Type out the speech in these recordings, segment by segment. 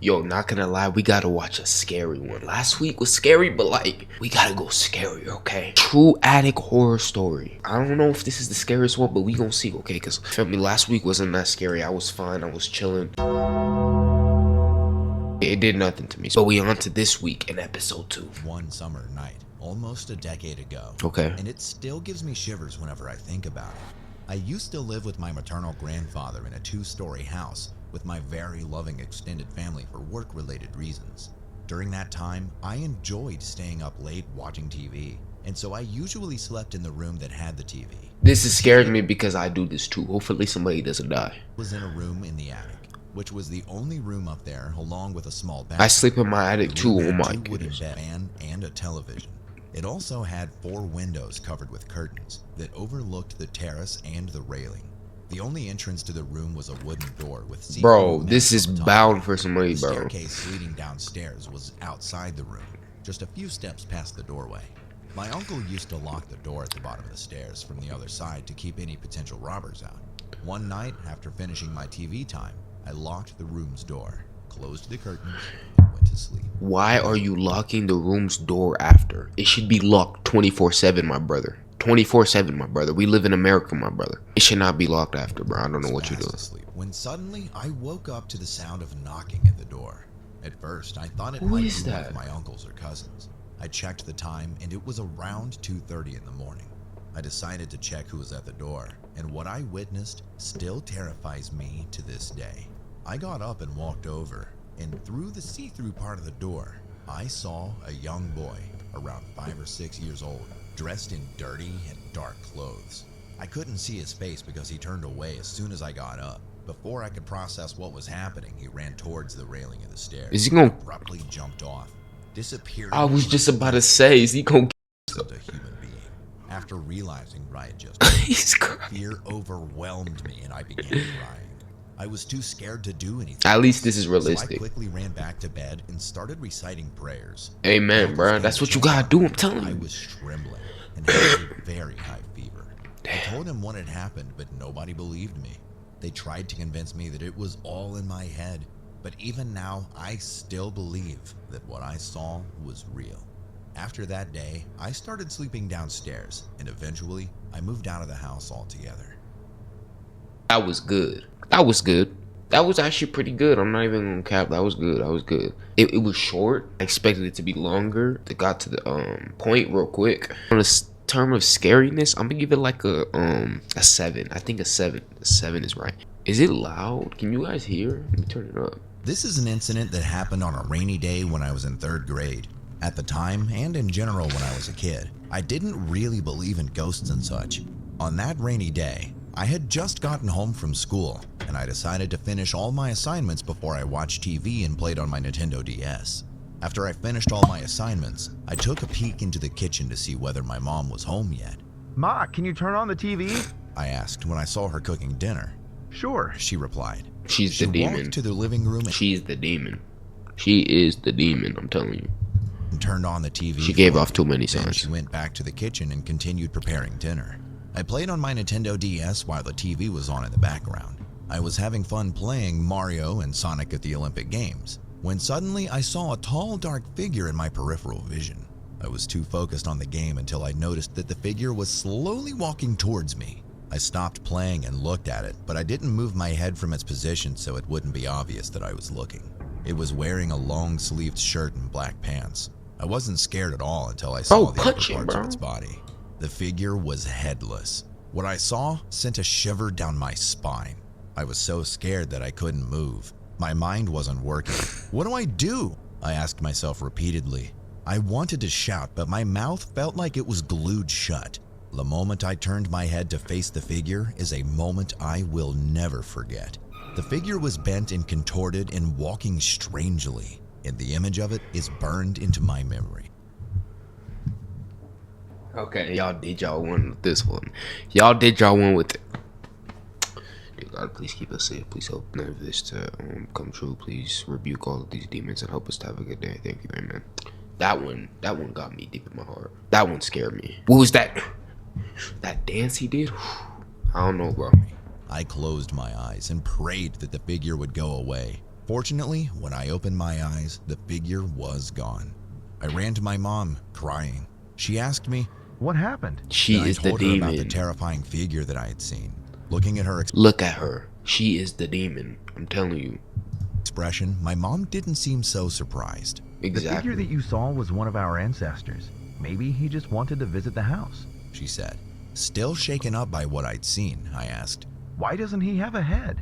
Yo, not gonna lie, we gotta watch a scary one. Last week was scary, but like, we gotta go scary, okay? True attic horror story. I don't know if this is the scariest one, but we gonna see, okay? Because, feel me, last week wasn't that scary. I was fine, I was chilling. It did nothing to me. But we on to this week in episode 2. One summer night, almost a decade ago. Okay. And it still gives me shivers whenever I think about it. I used to live with my maternal grandfather in a 2-story house with my very loving extended family for work-related reasons. During that time, I enjoyed staying up late watching TV, and so I usually slept in the room that had the TV. This is scaring me because I do this too. Hopefully somebody doesn't die. I was in a room in the attic, which was the only room up there, along with a small bathroom. I sleep in my attic too. Oh my goodness. A fan and a television. It also had 4 windows covered with curtains that overlooked the terrace and the railing. The only entrance to the room was a wooden door with bro, this is bound for somebody, bro. The staircase leading downstairs was outside the room, just a few steps past the doorway. My uncle used to lock the door at the bottom of the stairs from the other side to keep any potential robbers out. One night, after finishing my TV time, I locked the room's door, closed the curtains, and went to sleep. Why are you locking the room's door after? It should be locked 24/7, my brother. 24/7, my brother. We live in America, my brother. It should not be locked after, bro. I don't know what you're doing. When suddenly I woke up to the sound of knocking at the door. At first, I thought it might be one of my uncles or cousins. I checked the time, and it was around 2:30 in the morning. I decided to check who was at the door, and what I witnessed still terrifies me to this day. I got up and walked over, and through the see-through part of the door, I saw a young boy, around 5 or 6 years old, dressed in dirty and dark clothes. I couldn't see his face because he turned away as soon as I got up. Before I could process what was happening, he ran towards the railing of the stairs. Is he gonna abruptly jumped off, disappeared? I was just about to say, is he gonna a human being? After realizing what I had just he's crying. Fear overwhelmed me and I began crying. I was too scared to do anything. At least this is realistic. So I quickly ran back to bed and started reciting prayers. Amen, bro. That's what you gotta do, I'm telling you. I was trembling and had a very high fever. I told him what had happened, but nobody believed me. They tried to convince me that it was all in my head, but even now, I still believe that what I saw was real. After that day, I started sleeping downstairs, and eventually, I moved out of the house altogether. That was good. That was good. That was actually pretty good. I'm not even gonna cap. That was good. That was good. It was short. I expected it to be longer. It got to the point real quick. On a term of scariness, I'm gonna give it like a 7. I think a 7. A 7 is right. Is it loud? Can you guys hear? Let me turn it up. This is an incident that happened on a rainy day when I was in 3rd grade. At the time, and in general when I was a kid, I didn't really believe in ghosts and such. On that rainy day, I had just gotten home from school, and I decided to finish all my assignments before I watched TV and played on my Nintendo DS. After I finished all my assignments, I took a peek into the kitchen to see whether my mom was home yet. Ma, can you turn on the TV? I asked when I saw her cooking dinner. Sure, she replied. She's the demon. She walked to the living room. She's the demon. She is the demon, I'm telling you. And turned on the TV. She gave off too many signs. Then she went back to the kitchen and continued preparing dinner. I played on my Nintendo DS while the TV was on in the background. I was having fun playing Mario and Sonic at the Olympic Games, when suddenly I saw a tall, dark figure in my peripheral vision. I was too focused on the game until I noticed that the figure was slowly walking towards me. I stopped playing and looked at it, but I didn't move my head from its position so it wouldn't be obvious that I was looking. It was wearing a long-sleeved shirt and black pants. I wasn't scared at all until I saw the upper parts of its body. The figure was headless. What I saw sent a shiver down my spine. I was so scared that I couldn't move. My mind wasn't working. What do I do? I asked myself repeatedly. I wanted to shout, but my mouth felt like it was glued shut. The moment I turned my head to face the figure is a moment I will never forget. The figure was bent and contorted and walking strangely, and the image of it is burned into my memory. Okay, y'all did y'all one with this one. Y'all did y'all one with it. Dear God, please keep us safe. Please help none of this to come true. Please rebuke all of these demons and help us to have a good day. Thank you, amen. That one got me deep in my heart. That one scared me. What was that? That dance he did? I don't know, bro. I closed my eyes and prayed that the figure would go away. Fortunately, when I opened my eyes, the figure was gone. I ran to my mom, crying. She asked me, What happened? She then I is the told her about the demon. terrifying figure that I had seen. Looking at her Look at her. She is the demon. I'm telling you. expression, my mom didn't seem so surprised. The figure Exactly. that you saw was one of our ancestors. Maybe he just wanted to visit the house. She said. Still shaken up by what I'd seen, I asked. Why doesn't he have a head?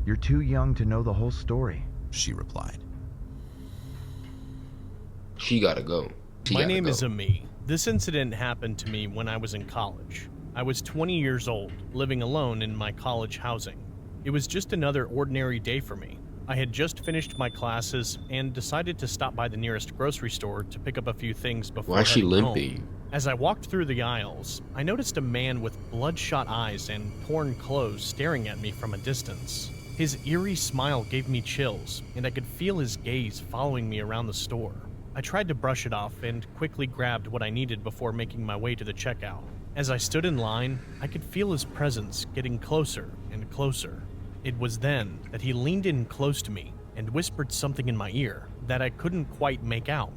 You're too young to know the whole story. She replied. She gotta go. My name is Ami. This incident happened to me when I was in college. I was 20 years old, living alone in my college housing. It was just another ordinary day for me. I had just finished my classes and decided to stop by the nearest grocery store to pick up a few things before Why is she heading home. limping? As I walked through the aisles, I noticed a man with bloodshot eyes and torn clothes staring at me from a distance. His eerie smile gave me chills, and I could feel his gaze following me around the store. I tried to brush it off and quickly grabbed what I needed before making my way to the checkout. As I stood in line, I could feel his presence getting closer and closer. It was then that he leaned in close to me and whispered something in my ear that I couldn't quite make out.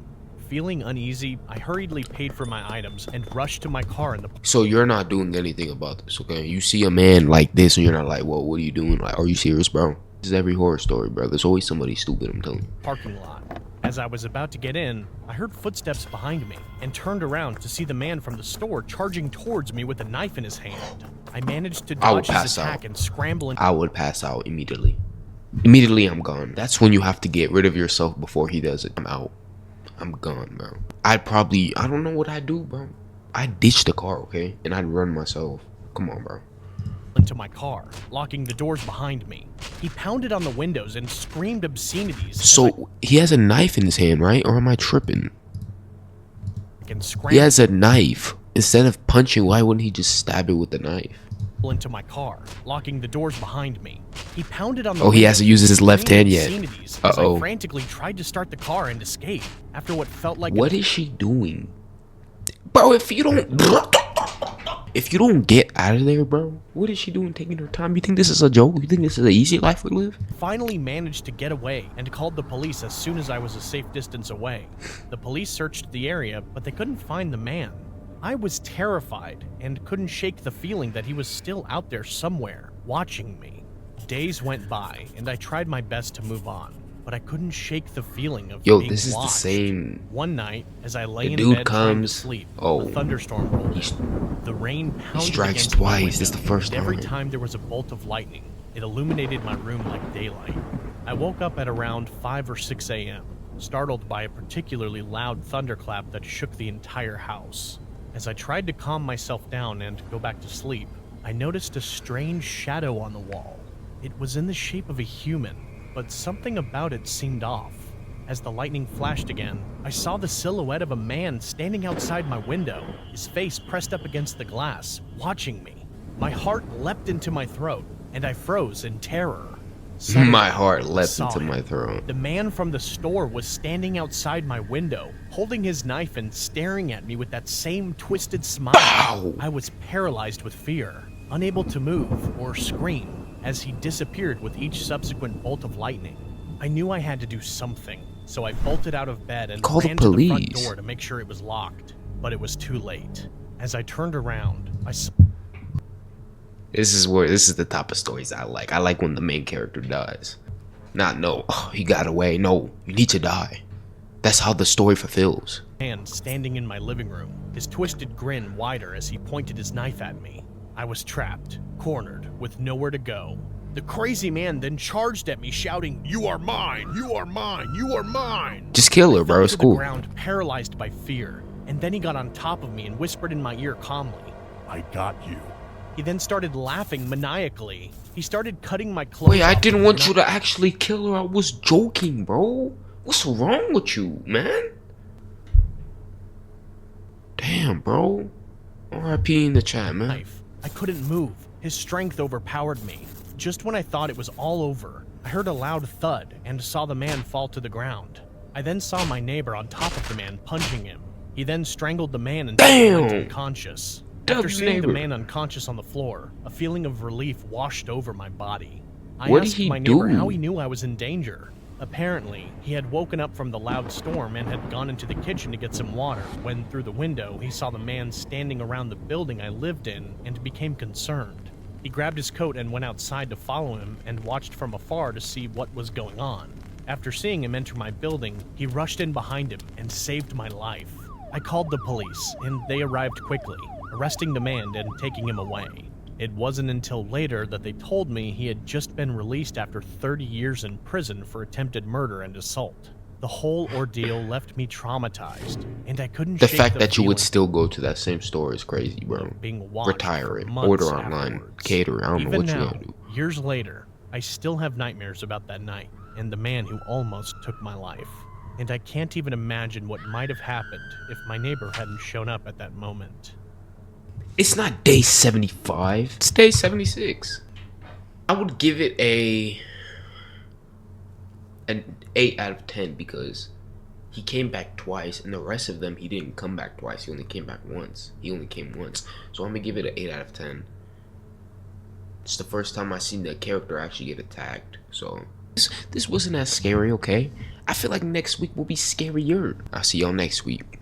Feeling uneasy, I hurriedly paid for my items and rushed to my car in the So you're not doing anything about this, okay? You see a man like this and you're not like, well, what are you doing? Like, are you serious, bro? This is every horror story, bro. There's always somebody stupid, I'm telling you. parking lot. As I was about to get in, I heard footsteps behind me and turned around to see the man from the store charging towards me with a knife in his hand. I managed to I would dodge his pass attack out. and scramble in. I would pass out immediately. Immediately, I'm gone. That's when you have to get rid of yourself before he does it. I'm out. I'm gone, bro. I don't know what I'd do, bro. I'd ditch the car, okay? And I'd run myself. Come on, bro. Into my car, locking the doors behind me. He pounded on the windows and screamed obscenities. So, he has a knife in his hand, right? Or am I tripping? And He scrambled has a knife. Instead of punching, why wouldn't he just stab it with the knife? into my car, locking the doors behind me. He pounded on the Oh, he has to use his left hand screaming yet. obscenities as I Uh-oh. frantically tried to start the car and escape. After what felt like What is she doing? Bro, if you don't get out of there, bro, what is she doing taking her time? You think this is a joke? You think this is an easy life we live? finally managed to get away and called the police as soon as I was a safe distance away. The police searched the area, but they couldn't find the man. I was terrified and couldn't shake the feeling that he was still out there somewhere, watching me. Days went by, and I tried my best to move on, but I couldn't shake the feeling of Yo, being this is the watched. same. One night, as I lay The in dude bed trying to comes- sleep, oh. a thunderstorm rolled He's- in. The rain pounded strikes against my twice. window, This is the first and every time. time there was a bolt of lightning, it illuminated my room like daylight. I woke up at around 5 or 6 a.m., startled by a particularly loud thunderclap that shook the entire house. As I tried to calm myself down and go back to sleep, I noticed a strange shadow on the wall. It was in the shape of a human, but something about it seemed off. As the lightning flashed again, I saw the silhouette of a man standing outside my window, his face pressed up against the glass, watching me. My heart leapt into my throat, and I froze in terror. Suddenly, My heart I leapt saw into him. my throat. The man from the store was standing outside my window, holding his knife and staring at me with that same twisted smile. Pow! I was paralyzed with fear, unable to move or scream, as he disappeared with each subsequent bolt of lightning. I knew I had to do something, so I bolted out of bed and Call the ran to the front police. door to make sure it was locked. But it was too late. As I turned around, I saw This is the type of stories I like. I like when the main character dies. Not no, oh, he got away. No, you need to die. That's how the story fulfills. a man standing in my living room, his twisted grin wider as he pointed his knife at me. I was trapped, cornered, with nowhere to go. The crazy man then charged at me, shouting, "You are mine! You are mine! You are mine!" Just kill her, I bro. fell It's to the cool. ground, paralyzed by fear, and then he got on top of me and whispered in my ear calmly, I got you. He then started laughing maniacally. He started cutting my clothes Wait, I off didn't with want you to knife- actually kill her. I was joking, bro. What's wrong with you, man? Damn, bro. RIP in the chat, man. knife. I couldn't move. His strength overpowered me. Just when I thought it was all over, I heard a loud thud and saw the man fall to the ground. I then saw my neighbor on top of the man punching him. He then strangled the man until he went Damn! unconscious. Damn, After seeing the neighbor. man unconscious on the floor, a feeling of relief washed over my body. I What did asked he my neighbor do? how he knew I was in danger. Apparently, he had woken up from the loud storm and had gone into the kitchen to get some water when, through the window, he saw the man standing around the building I lived in and became concerned. He grabbed his coat and went outside to follow him and watched from afar to see what was going on. After seeing him enter my building, he rushed in behind him and saved my life. I called the police, and they arrived quickly, arresting the man and taking him away. It wasn't until later that they told me he had just been released after 30 years in prison for attempted murder and assault. The whole ordeal left me traumatized, and I couldn't The shake fact that you would feeling still go to that same store is crazy, bro. of being watched Retire for it. months Order online. afterwards. Cater. I don't know Even what you now, gotta do. years later, I still have nightmares about that night and the man who almost took my life. And I can't even imagine what might have happened if my neighbor hadn't shown up at that moment. It's not day 75. It's day 76. I would give it an 8 out of 10 because he came back twice, and the rest of them he didn't come back twice. He only came back once. He only came once. So I'm gonna give it an 8 out of 10. It's the first time I seen the character actually get attacked. So this wasn't as scary, okay? I feel like next week will be scarier. I'll see y'all next week.